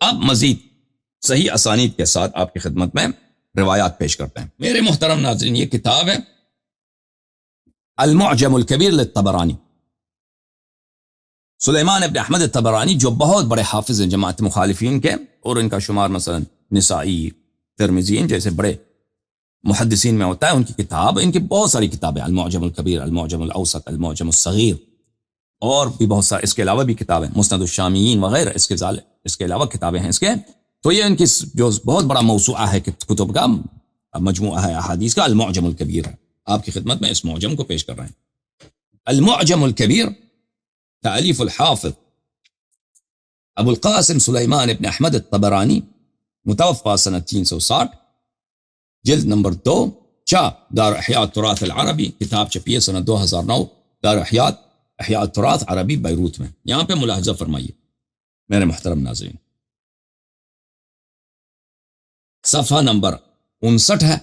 اب مزید صحیح اسانید کے ساتھ آپ کی خدمت میں روایات پیش کرتے ہیں۔ میرے محترم ناظرین، یہ کتاب ہے المعجم الکبیر للطبرانی، سلیمان ابن احمد الطبرانی جو بہت بڑے حافظ ہیں جماعت مخالفین کے، اور ان کا شمار مثلا نسائی، ترمذی جیسے بڑے محدثین میں ہوتا ہے۔ ان کی کتاب، ان کی بہت ساری کتابیں، المعجم الکبیر، المعجم الاوسط، المعجم الصغیر، اور بھی بہت سارے اس کے علاوہ بھی کتابیں، مسند الشامیین وغیرہ اس کے علاوہ کتابیں ہیں اس کے۔ تو یہ ان کی جو بہت بڑا موسوعہ ہے کتب کا، مجموعہ ہے احادیث کا، المعجم الکبیر ہے۔ آپ کی خدمت میں اس معجم کو پیش کر رہے ہیں۔ المعجم الکبیر تألیف الحافظ ابو القاسم سلیمان ابن احمد الطبرانی، متوفى سنة 360، جلد نمبر 2، چاپ دار احیاء التراث العربی، کتاب چھپی ہے سنہ 2009، دار احیاء التراث عربی بیروت میں۔ یہاں پہ ملاحظہ فرمائیے میرے محترم ناظرین، صفحہ نمبر 59 ہے،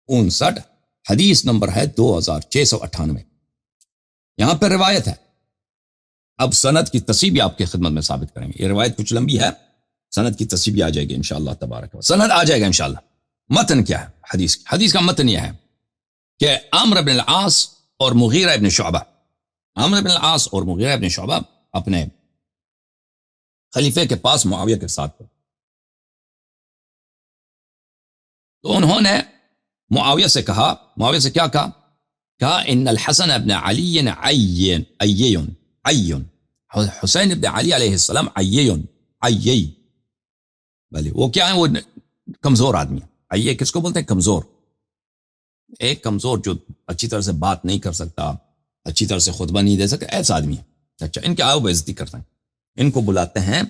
59، حدیث نمبر ہے 2698۔ یہاں پہ روایت ہے، اب سند کی تصحیح بھی آپ کی خدمت میں ثابت کریں گے۔ یہ روایت کچھ لمبی ہے، سند کی تصحیح بھی آ جائے گی انشاءاللہ تبارک و تعالی، سند آ جائے گا انشاءاللہ۔ متن کیا ہے حدیث کا متن یہ ہے کہ عمرو بن العاص اور مغیرہ ابن شعبہ، عمرو بن العاص اور مغیرہ ابن شعبہ اپنے خلیفے کے پاس معاویہ کے ساتھ تھے، تو انہوں نے معاویہ سے کہا، معاویہ سے کیا کہا ان الحسن ابن علی عیّن، حسین ابن علی علیہ السلام عیّ، بھلے وہ کیا ہے، وہ کمزور آدمی ہے۔ عیّ کس کو بولتے ہیں؟ کمزور، ایک کمزور جو اچھی طرح سے بات نہیں کر سکتا، اچھی طرح سے خطبہ نہیں دے سکتا، ایسا آدمی ہے۔ اچھا، ان کی آؤ بے عزتی کرتے ہیں، ان کو بلاتے ہیں،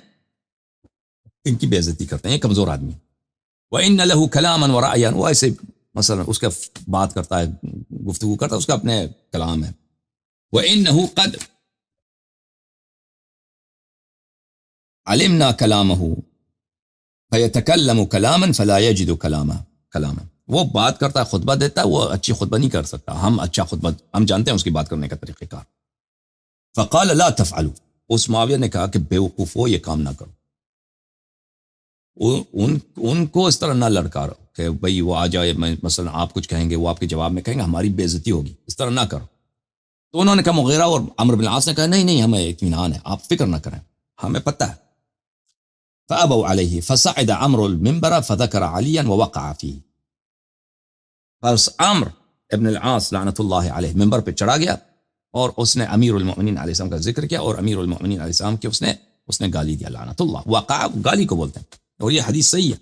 ان کی بے عزتی کرتے ہیں، یہ کمزور آدمی ہے۔ وَإِنَّ لَهُ كَلَامًا وَرَأْيًا، وہ ایسے مثلا اس کا بات کرتا ہے، گفتگو کرتا ہے، اس کا اپنے کلام ہے۔ وَإِنَّهُ قَدْ عَلِمْنَا كَلَامَهُ فَيَتَكَلَّمُ كَلَامًا فَلَا يَجِدُ كَلَامًا، وہ بات کرتا ہے، خطبہ دیتا ہے، وہ اچھی خطبہ نہیں کر سکتا، ہم اچھا خطبہ، ہم جانتے ہیں اس کی بات کرنے کا طریقہ کار۔ فَقَالَ لَا تَفْعَلُوا، اس معاویہ نے کہا کہ بیوقوفو، یہ کام نہ کرو، ان کو اس طرح نہ لڑکارو کہ بھئی وہ آ جائے، مثلا آپ کچھ کہیں گے، وہ آپ کے جواب میں کہیں گے ہماری بے عزتی ہوگی، اس طرح نہ کرو۔ تو انہوں نے کہا، مغیرہ اور عمرو بن العاص نے کہا نہیں ہمیں اطمینان ہے، آپ فکر نہ کریں، ہمیں پتہ ہے۔ فأبوا علیہ فصعد عمرو المنبر فذکر علیا ووقع فیہ، پس عمرو ابن العاص لعنت اللہ علیہ ممبر پہ چڑھا گیا اور اس نے امیر المؤمنین علیہ السلام کا ذکر کیا، اور امیر المؤمنین علیہ السلام کی اس نے گالی دیا، لعنت اللہ۔ وقع گالی کو بولتے ہیں، اور یہ حدیث صحیح ہے،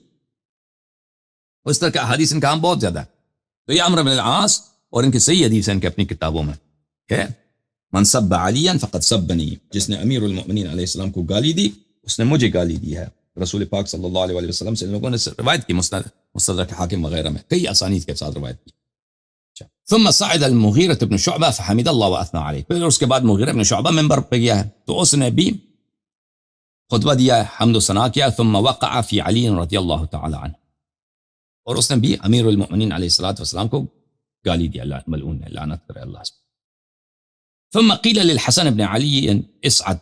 اس طرح کا حدیث ان کا ہم بہت زیادہ ہے۔ تو یہ عمرو بن العاص اور ان کی صحیح حدیث ہیں ان کی اپنی کتابوں میں کہ من سب علیا فقد سبنی، جس نے امیر المؤمنین علیہ السلام کو گالی دی اس نے مجھے گالی دی ہے۔ رسول پاک صلی اللہ علیہ وسلم سے لوگوں نے روایت کی، مستدرک حاکم وغیرہ میں کئی اسانید کے ساتھ روایت کی۔ ثم صعد المغیرہ بن شعبہ فحمد اللہ واثنى علیہ، پھر اس کے بعد مغیرہ بن شعبہ ممبر پہ گیا ہے تو اس نے بھی خطبہ دیا ہے، حمد و ثنا کیا۔ ثم وقع فی علی رضی اللہ تعالی عنہ، اور اس نے بھی امیر المؤمنین علیہ الصلوۃ والسلام کو گالی دیا، ملعون ہے، لعنت کرے اللہ سے۔ ثم قیل للحسن بن علی اصعد،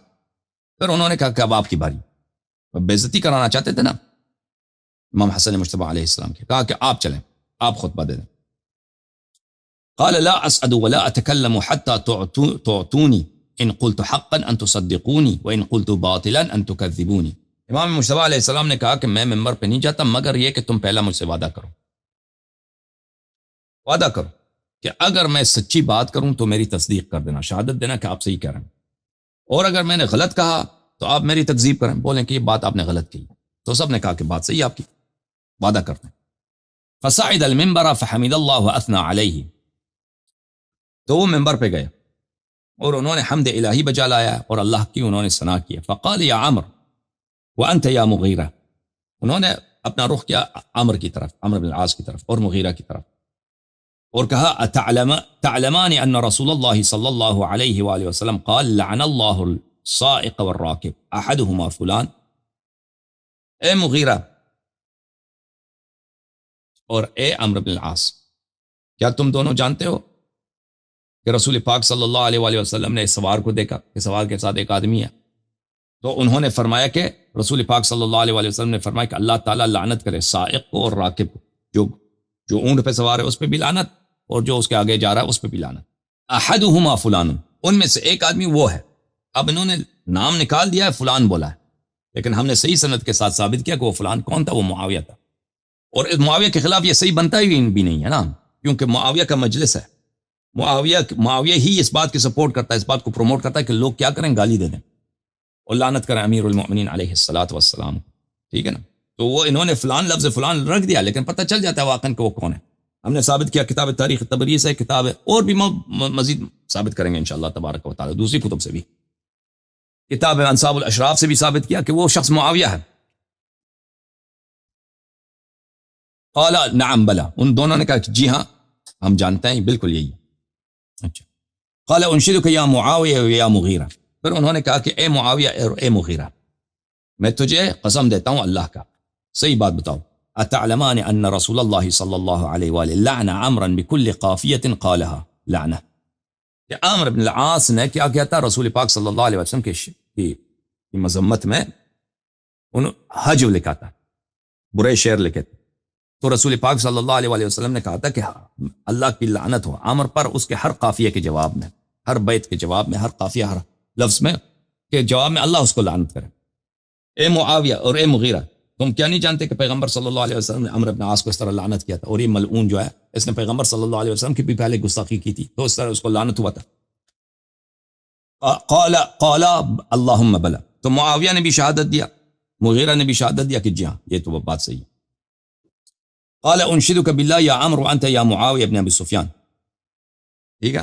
پھر انہوں نے کہا کہ اب آپ کی باری، بے عزتی کرانا چاہتے تھے نا امام حسن مجتبی علیہ السلام کی، کہا کہ آپ چلیں، آپ خطبہ دے دیں۔ قال لا أسعد ولا أتكلم حتى تعطوني إن قلت حقا أن تصدقوني وإن قلت باطلا أن تكذبوني، امام مجتبی علیہ السلام نے کہا کہ میں ممبر پہ نہیں جاتا مگر یہ کہ تم پہلا مجھ سے وعدہ کرو کہ اگر میں سچی بات کروں تو میری تصدیق کر دینا، شہادت دینا کہ آپ صحیح کہہ رہے ہیں، اور اگر میں نے غلط کہا تو آپ میری تکذیب کریں، بولیں کہ یہ بات آپ نے غلط کی۔ تو سب نے کہا کہ بات صحیح آپ کی، وعدہ کرتے ہیں۔ فصعد المنبر فحمد اللہ واثنى علیہ، تو وہ ممبر پہ گئے اور انہوں نے حمد الہی بجا لایا اور اللہ کی انہوں نے ثنا کیا۔ فقال یا عمرو وانت یا مغیرہ، انہوں نے اپنا رخ کیا عمرو کی طرف، عمرو بن العاص کی طرف اور مغیرہ کی طرف، اور کہا تعلمان ان رسول اللہ صلی اللہ علیہ وآلہ وسلم قال لعن اللہ الصائق والراکب احدہما فلان، اے مغیرہ اور اے عمرو بن العاص، کیا تم دونوں جانتے ہو کہ رسول پاک صلی اللہ علیہ وآلہ وسلم نے اس سوار کو دیکھا کہ سوار کے ساتھ ایک آدمی ہے، تو انہوں نے فرمایا کہ رسول پاک صلی اللہ علیہ وسلم نے فرمایا کہ اللہ تعالیٰ لعنت کرے سائق کو اور راکب کو، جو اونٹ پہ سوار ہے اس پہ بھی لعنت، اور جو اس کے آگے جا رہا ہے اس پہ بھی لعنت. احدہما فلان، ان میں سے ایک آدمی وہ ہے. اب انہوں نے نام نکال دیا ہے، فلان بولا ہے، لیکن ہم نے صحیح سند کے ساتھ ثابت کیا کہ وہ فلان کون تھا، وہ معاویہ تھا. اور اس معاویہ کے خلاف یہ صحیح بنتا ہی بھی نہیں ہے نا، کیونکہ معاویہ کا مجلس ہے. معاویہ ہی اس بات کی سپورٹ کرتا ہے، اس بات کو پروموٹ کرتا ہے کہ لوگ کیا کریں، گالی دے دیں اور لعنت کریں امیر المؤمنین علیہ الصلوۃ والسلام. ٹھیک ہے نا. تو وہ انہوں نے فلان لفظ فلان رکھ دیا، لیکن پتہ چل جاتا ہے واقعاً کہ وہ کون ہے. ہم نے ثابت کیا کتاب تاریخ طبری سے، کتاب اور بھی مزید ثابت کریں گے انشاءاللہ تبارک و تعالی دوسری کتب سے بھی. کتاب انصاب الاشراف سے بھی ثابت کیا کہ وہ شخص معاویہ ہے. قال نعم بلا، ان دونوں نے کہا کہ جی ہاں ہم جانتے ہیں بالکل یہی ہے. اچھا. قال انشدک یا معاویہ یا مغیرہ، پھر انہوں نے کہا کہ اے معاویہ اور اے مغیرہ، میں تجھے قسم دیتا ہوں اللہ کا، صحیح بات بتاؤ. اتعلمان ان رسول اللہ صلی اللہ علیہ وآلہ لعن عمرا بكل قافیت قالها لعنہ، کہ عمرو بن العاص نے کیا کیا تھا، رسول پاک صلی اللہ علیہ وسلم کی مذمت میں حجو لکھا تھا، برے شعر لکھے تھے. تو رسول پاک صلی اللہ علیہ وسلم نے کہا تھا کہ اللہ کی لعنت ہو عمر پر، اس کے ہر قافیے کے جواب میں، ہر بیت کے جواب میں، ہر قافیہ ہر لفظ میں کے جواب میں اللہ اس کو لعنت کرے. اے معاویہ اور اے مغیرہ، تم کیا نہیں جانتے کہ پیغمبر صلی اللہ علیہ وسلم نے عمرو بن عاص کو اس طرح لعنت کیا تھا، اور یہ ملعون جو ہے اس نے پیغمبر صلی اللہ علیہ وسلم کی بھی پہلے گستاخی کی تھی، تو اس طرح اس کو لعنت ہوا تھا. قال اللہم بلا، تو معاویہ نے بھی شہادت دیا، مغیرہ نے بھی شہادت دیا کہ جی ہاں یہ تو بات صحیح ہے. قال انشدک باللہ یا عمرو انت یا معاویہ بن ابی سفیان. ٹھیک ہے.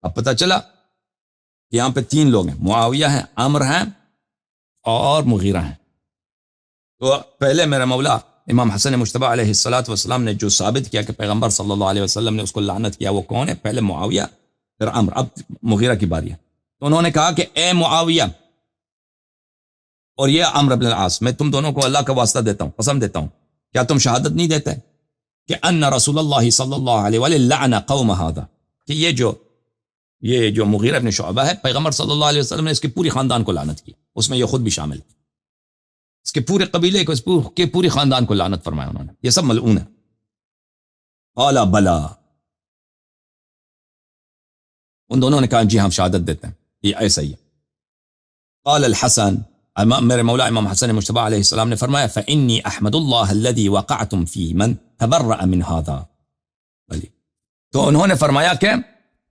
اب پتہ چلا کہ یہاں پہ تین لوگ ہیں، معاویہ ہیں، عمرو ہیں اور مغیرہ ہیں. تو پہلے میرا مولا امام حسن مجتبی علیہ الصلوۃ والسلام نے جو ثابت کیا کہ پیغمبر صلی اللہ علیہ وسلم نے اس کو لعنت کیا، وہ کون ہے؟ پہلے معاویہ پھر عمرو. اب مغیرہ کی باری ہے. تو انہوں نے کہا کہ اے معاویہ اور یہ عمرو بن العاص، میں تم دونوں کو اللہ کا واسطہ دیتا ہوں، قسم دیتا ہوں، کیا تم شہادت نہیں دیتے کہ ان رسول اللہ صلی اللہ علیہ وآلہ لعن قوم هذا، کہ یہ جو مغیرہ بن شعبہ ہے، پیغمبر صلی اللہ علیہ وسلم نے اس کے پوری خاندان کو لعنت کی، اس میں یہ خود بھی شامل ہے، اس کے پورے قبیلے کو، اس کے پوری خاندان کو لعنت فرمایا انہوں نے، یہ سب ملعون ہے. قال بلا، ان دونوں نے کہا جی ہم شہادت دیتے ہیں یہ ایسا ہی ہے. قال الحسن، میرے مولا امام حسن مجتبی علیہ السلام نے فرمایا فإنی احمد اللہ الذی وقعتم فی من تبرأ من هذا. تو انہوں نے فرمایا کہ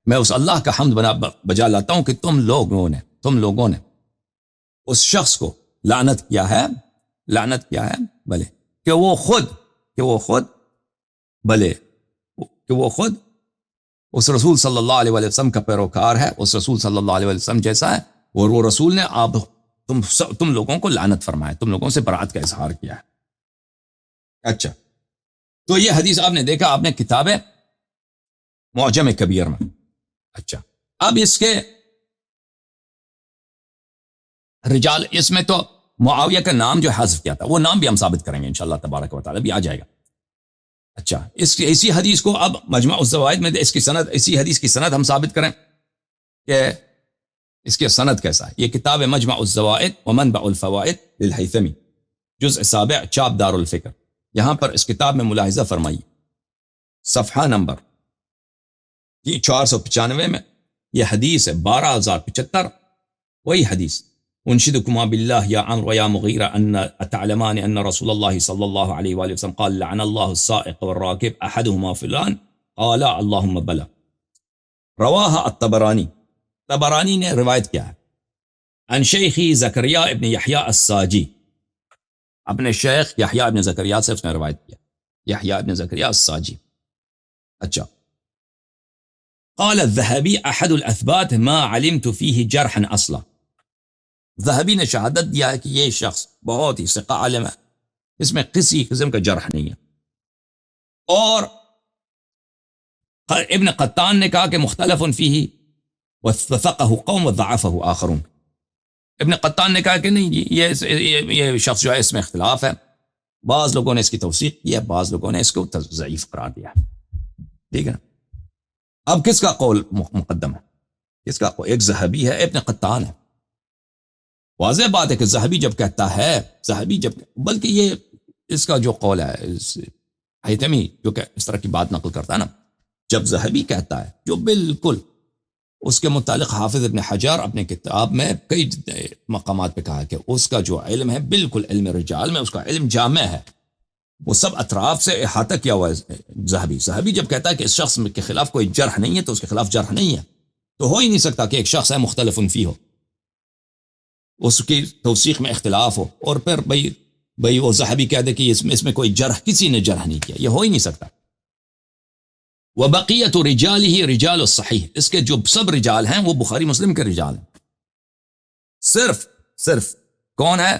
میں اس اللہ کا حمد بجا لاتا ہوں کہ تم لوگوں نے اس شخص کو لعنت کیا ہے بلے کہ وہ خود اس رسول صلی اللہ علیہ وسلم کا پیروکار ہے، اس رسول صلی اللہ علیہ وسلم جیسا ہے، اور وہ رسول نے تم لوگوں کو لعنت فرمایا، تم لوگوں سے برات کا اظہار کیا ہے. اچھا، تو یہ حدیث آپ نے دیکھا، آپ نے کتاب معجم کبیر میں. اچھا، اب اس کے رجال، اس میں تو معاویہ کا نام جو حذف کیا تھا وہ نام بھی ہم ثابت کریں گے انشاءاللہ تبارک و تعالی، بھی آ جائے گا. اچھا، اسی حدیث کو اب مجمع الزوائد میں اسی حدیث کی سند ہم ثابت کریں کہ اس کے سند کیسا ہے. یہ کتاب مجمع الزوائد ومنبع الفوائد للہیثمی، جزء 7، چاپ دار الفکر. یہاں پر اس کتاب میں ملاحظہ فرمائیے، صفحہ نمبر 495 میں یہ حدیث ہے 12075، وہی حدیث. انشدکما باللہ یا عمرو و یا مغیرہ ان اتعلمان ان رسول اللہ صلی اللہ علیہ وآلہ وسلم قال لعن اللہ السائق والراکب احدہما فلان قال اللہم بلا. رواہ طبرانی نے روایت کیا ہے عن شیخی زکریا ابن یحییٰ الساجی، اپنے شیخ یحییٰ ابن زکریا سے اس نے روایت کیا، یحییٰ ابن زکریا الساجی. اچھا، قال الذهبی احد الاثبات ما علمت فیہ جرحا اصلا. ذہبی نے شہادت دیا ہے کہ یہ شخص بہت ہی ثقہ عالم ہے، اس میں کسی قسم کا جرح نہیں ہے. اور ابن قطان نے کہا کہ مختلف فیہ وثقہ قوم وضعفہ آخرون. ابن قطان نے کہا کہ نہیں جی یہ شخص جو ہے اس میں اختلاف ہے، بعض لوگوں نے اس کی توثیق کی ہے، بعض لوگوں نے اس کو ضعیف قرار دیا. ٹھیک ہے نا. اب کس کا قول مقدم ہے؟ کس کا قول؟ ایک ذہبی ہے، ابن قطان ہے. واضح بات ہے کہ ذہبی جب کہتا ہے، ذہبی جب، بلکہ یہ اس کا جو قول ہے حیثمی جو کہ اس طرح کی بات نقل کرتا ہے نا، جب ذہبی کہتا ہے جو بالکل اس کے متعلق حافظ ابن حجر اپنے کتاب میں کئی مقامات پہ کہا کہ اس کا جو علم ہے بالکل علم رجال میں اس کا علم جامع ہے، وہ سب اطراف سے احاطہ کیا ہوا ہے ذہبی جب کہتا ہے کہ اس شخص کے خلاف کوئی جرح نہیں ہے تو اس کے خلاف جرح نہیں ہے، تو ہو ہی نہیں سکتا کہ ایک شخص ہے مختلف فی ہو، اس کی توثیق میں اختلاف ہو، اور پھر بھئی وہ ذہبی کہہ دے کہ اس میں کوئی جرح، کسی نے جرح نہیں کیا، یہ ہو ہی نہیں سکتا۔ وَبَقِيَّةُ رِجَالِهِ رِجَالُ الصَّحِيحِ، اس کے جو سب رجال ہیں وہ بخاری مسلم کے رجال ہیں، صرف کون ہے؟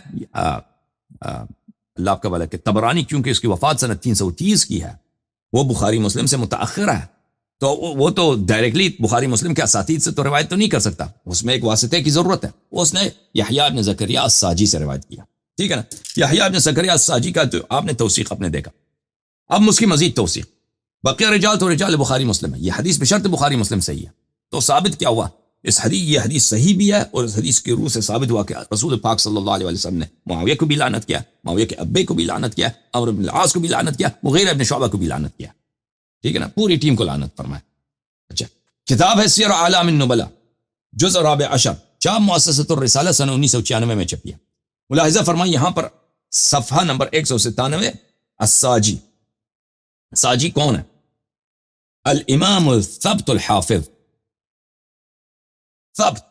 اللہ کا بھلا کہ طبرانی، کیونکہ اس کی وفات سنہ 330 کی ہے، وہ بخاری مسلم سے متأخر ہے، تو وہ تو ڈائریکٹلی بخاری مسلم کے اساتید سے تو روایت تو نہیں کر سکتا، اس میں ایک واسطے کی ضرورت ہے، اس نے یحییٰ ابن زکریا الساجی سے روایت کیا، ٹھیک ہے نا؟ یحییٰ ابن زکریا الساجی کا جو آپ نے توثیق اپنے دیکھا، اب اس کی مزید توثیق، بقیہ رجال تو رجال بخاری مسلم ہے، یہ حدیث بشرط بخاری مسلم صحیح ہے، تو ثابت کیا ہوا؟ یہ حدیث صحیح بھی ہے، اور اس حدیث کی روح سے ثابت ہوا کہ رسول پاک صلی اللہ علیہ وسلم نے معاویہ کو بھی لعنت کیا، معاویہ کے ابے کو بھی لعنت کیا، عمرو بن العاص کو بھی لعنت کیا، مغیرہ ابن شعبہ کو بھی لعنت کیا، ٹھیک ہے نا؟ پوری ٹیم کو لعنت فرمایا۔ اچھا، کتاب ہے سیر اعلام النبلاء، جزء 14، چاپ مؤسسۃ الرسالہ سنہ 1996 میں چھپی ہے۔ ملاحظہ فرمائیں یہاں پر صفحہ نمبر 197، الساجی، ساجی کون ہے؟ الامام الثبت الحافظ، ثبت،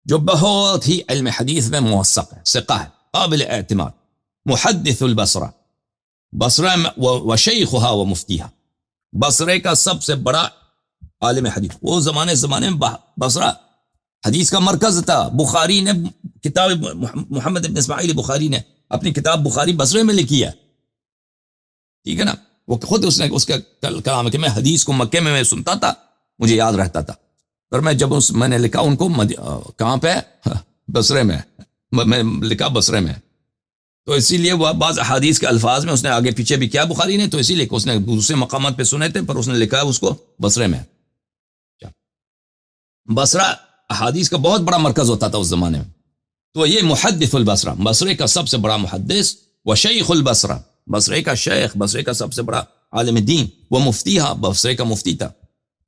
جو بہت ہی علم حدیث میں موثق ہے، ثقہ ہے، قابل اعتماد، محدث البصرہ، بصرہ وشیخها ومفتیها، بصرے کا سب سے بڑا عالم حدیث، وہ زمانے میں بصرہ حدیث کا مرکز تھا۔ بخاری نے کتاب، محمد بن اسماعیل بخاری نے اپنی کتاب بخاری بصرے میں لکھی ہے، ٹھیک ہے نا؟ وہ خود اس کا کلام ہے کہ میں حدیث کو مکے میں سنتا تھا، مجھے یاد رہتا تھا، اور میں نے لکھا ان کو کہاں پہ؟ بصرے میں، میں لکھا بصرے میں، تو اسی لیے وہ بعض احادیث کے الفاظ میں اس نے آگے پیچھے بھی کیا بخاری نے، تو اسی لیے کہ اس نے دوسرے مقامات پہ سنے تھے، پر اس نے لکھا ہے اس کو بصرے میں۔ بصرہ احادیث کا بہت بڑا مرکز ہوتا تھا اس زمانے میں، تو یہ محدث البصرہ، بصرے کا سب سے بڑا محدث، وشیخ البصرہ، بصرے کا شیخ، بصرے کا سب سے بڑا عالم دین، وہ مفتیہا، بصرے کا مفتی تھا،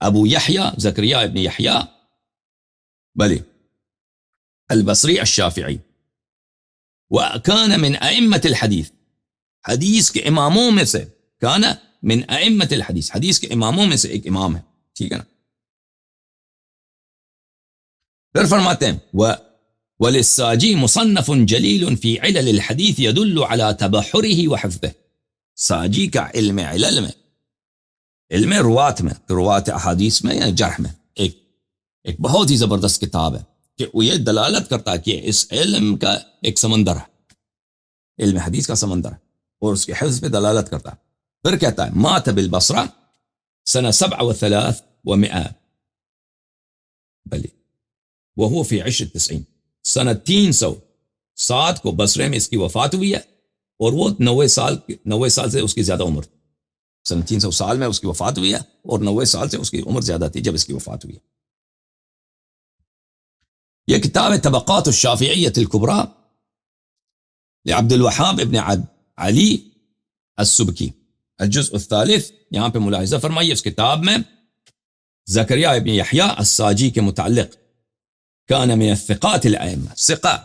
ابو یحییٰ زکریا ابن یحییٰ بلی البصری الشافعی، وکان من ائمۃ الحدیث، حدیث کے اماموں میں سے، کان من ائمۃ الحدیث، حدیث کے اماموں میں سے ایک امام ہے، ٹھیک ہے نا؟ پھر فرماتے ہیں وَلِلسَّاجِي مُصَنَّفٌ جَلِيلٌ فِي عِلَلِ الْحَدِيثِ يَدُلُّ عَلَى تَبَحُرِهِ وَحِفْظِهِ، ساجی کا علم علل میں، علم روات میں، روات احادیث میں یا جرح میں، ایک بہت ہی زبردست کتاب ہے کہ وہ یہ دلالت کرتا ہے کہ اس علم کا ایک سمندر ہے، علم حدیث کا سمندر ہے، اور اس کے حفظ پہ دلالت کرتا ہے۔ پھر کہتا ہے مات بالبصرہ سنہ 37 بلی وہو فی 10 سنہ 307 کو بصرے میں اس کی وفات ہوئی ہے، اور وہ 90 سال سے اس کی زیادہ عمر تھی، سنہ 300 سال میں اس کی وفات ہوئی ہے، اور 90 سال سے اس کی عمر زیادہ تھی جب اس کی وفات ہوئی ہے۔ یہ کتاب ہے طبقات الشافعیۃ الکبریٰ لعبد الوہاب ابن علی السبکی، الجزء الثالث، یہاں پہ ملاحظہ فرمائیے اس کتاب میں زکریا ابن یحییٰ الساجی کے متعلق، کان من الثقات الائمہ، ثقہ،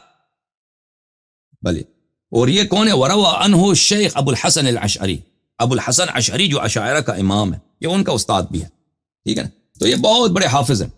بلے، اور یہ کون ہے؟ وروى عنہ الشیخ ابو الحسن الاشعری، ابو الحسن اشعری جو اشاعرہ کا امام ہے، یہ ان کا استاد بھی ہے، ٹھیک ہے نا؟ تو یہ بہت بڑے حافظ ہیں،